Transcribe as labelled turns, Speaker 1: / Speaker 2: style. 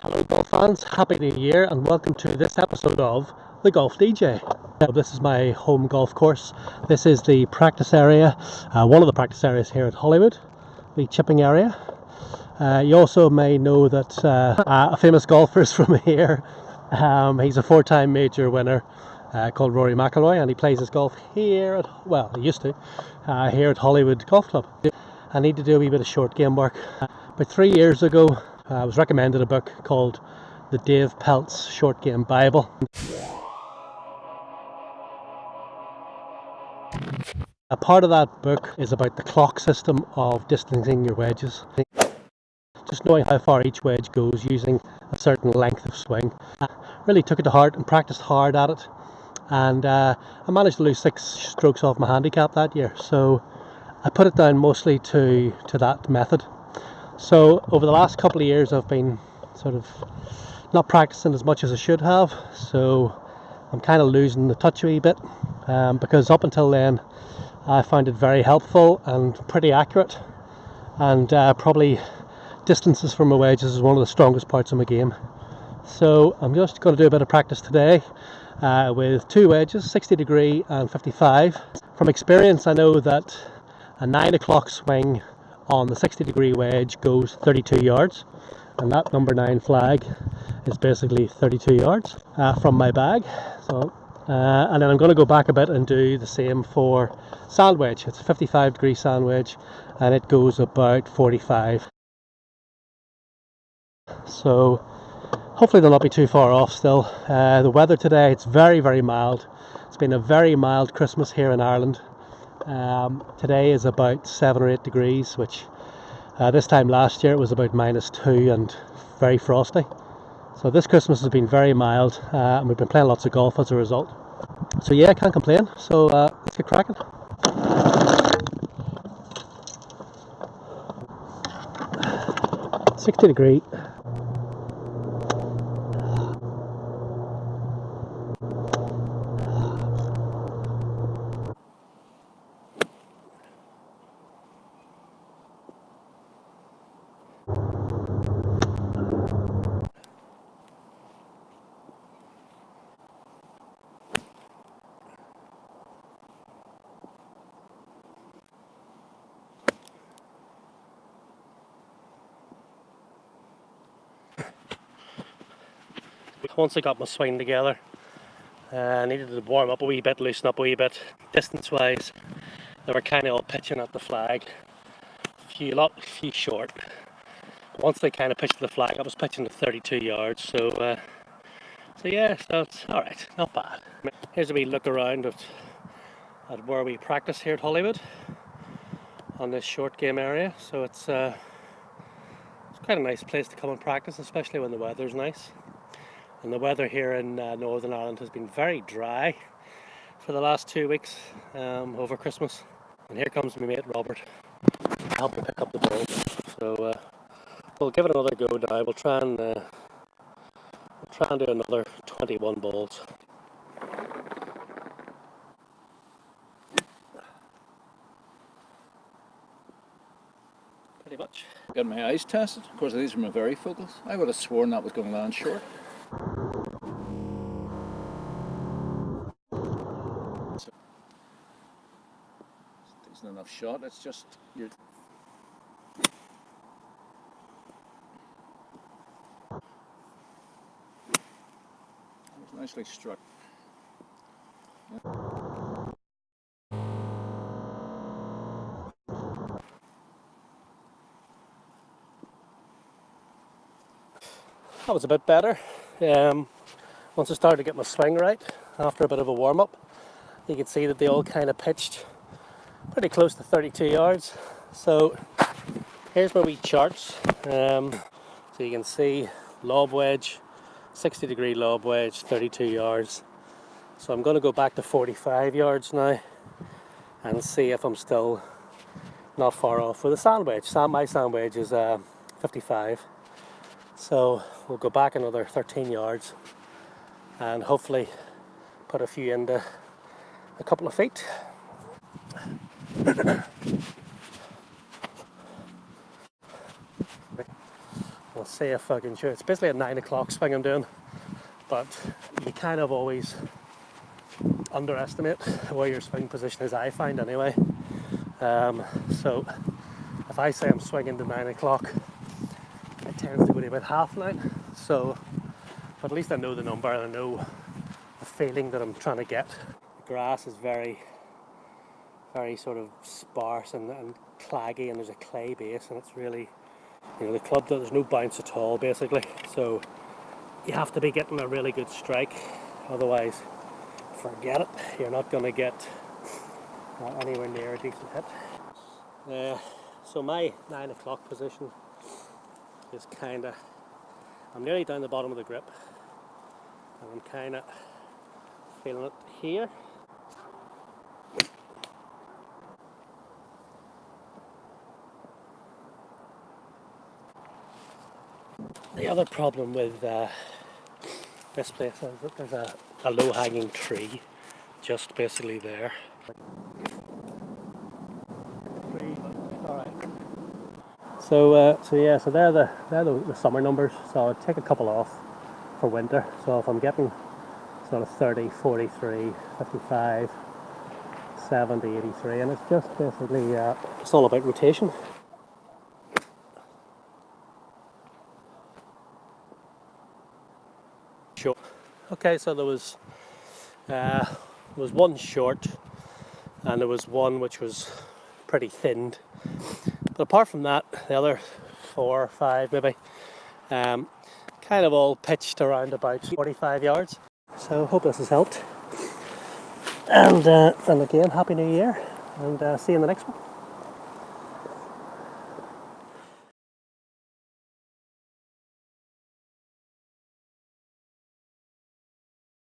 Speaker 1: Hello golf fans, happy new year and welcome to this episode of The Golf DJ. This is my home golf course. This is the practice area, one of the practice areas here at Hollywood, the chipping area. You also may know that a famous golfer is from here. He's a four-time major winner called Rory McIlroy, and he plays his golf here at, well, he used to, here at Hollywood Golf Club. I need to do a wee bit of short game work. About 3 years ago, I was recommended a book called the Dave Pelz Short Game Bible. A part of that book is about the clock system of distancing your wedges. Just knowing how far each wedge goes using a certain length of swing. I really took it to heart and practiced hard at it. And I managed to lose 6 strokes off my handicap that year. So I put it down mostly to that method. So over the last couple of years I've been sort of not practicing as much as I should have, so I'm kind of losing the touch a wee bit, because up until then I found it very helpful and pretty accurate, and probably distances from my wedges is one of the strongest parts of my game. So I'm just going to do a bit of practice today with 2 wedges, 60 degree and 55. From experience I know that a 9 o'clock swing on the 60 degree wedge goes 32 yards, and that number 9 flag is basically 32 yards from my bag. So and then I'm going to go back a bit and do the same for sand wedge. It's a 55 degree sand wedge and it goes about 45. So hopefully they'll not be too far off still. The weather today, it's very mild. It's been a very mild Christmas here in Ireland. Today is about 7 or 8 degrees, which this time last year it was about -2 and very frosty. So this Christmas has been very mild, and we've been playing lots of golf as a result. So yeah, I can't complain. So let's get cracking. "60 degree. Once I got my swing together, I needed to warm up a wee bit, loosen up a wee bit. Distance wise, they were kind of all pitching at the flag, a few short. Once they kind of pitched the flag, I was pitching to 32 yards, so yeah, so it's alright, not bad. Here's a wee look around at where we practice here at Hollywood on this short game area. So it's quite a nice place to come and practice, especially when the weather's nice. And the weather here in Northern Ireland has been very dry for the last 2 weeks over Christmas. And here comes my mate Robert to help me pick up the ball. So we'll give it another go now. We'll try and do another 21 balls. Pretty much.
Speaker 2: Got my eyes tested. Of course, these are my varifocals. I would have sworn that was going to land short. So, decent enough shot. It's just you're. It was nicely struck. Yeah.
Speaker 1: That was a bit better. Once I started to get my swing right, after a bit of a warm-up, you can see that they all kind of pitched pretty close to 32 yards. So here's my wee charts. So you can see lob wedge, 60 degree lob wedge, 32 yards. So I'm going to go back to 45 yards now and see if I'm still not far off with the sand wedge. My sand wedge is 55. So we'll go back another 13 yards and hopefully put a few into a couple of feet. I'll see if I can show. It's basically a 9 o'clock swing I'm doing, but you kind of always underestimate where your swing position is, I find anyway. So if I say I'm swinging to 9 o'clock, it tends to go to about half 9. So, but at least I know the number and I know the feeling that I'm trying to get. The grass is very sort of sparse and claggy, and there's a clay base, and it's really, the club, there's no bounce at all basically, so you have to be getting a really good strike, otherwise forget it, you're not going to get anywhere near a decent hit. So my 9 o'clock position is I'm nearly down the bottom of the grip, and I'm kind of feeling it here. The other problem with this place is that there's a low-hanging tree just basically there. So they're the summer numbers. So I'd take a couple off for winter. So if I'm getting sort of 30, 43, 55, 70, 83, and it's just basically it's all about rotation. Sure. Okay, so there was one short, and there was one which was pretty thinned. But apart from that, the other 4 or 5 maybe, kind of all pitched around about 45 yards. So hope this has helped. And again, Happy New Year, and see you in the next one.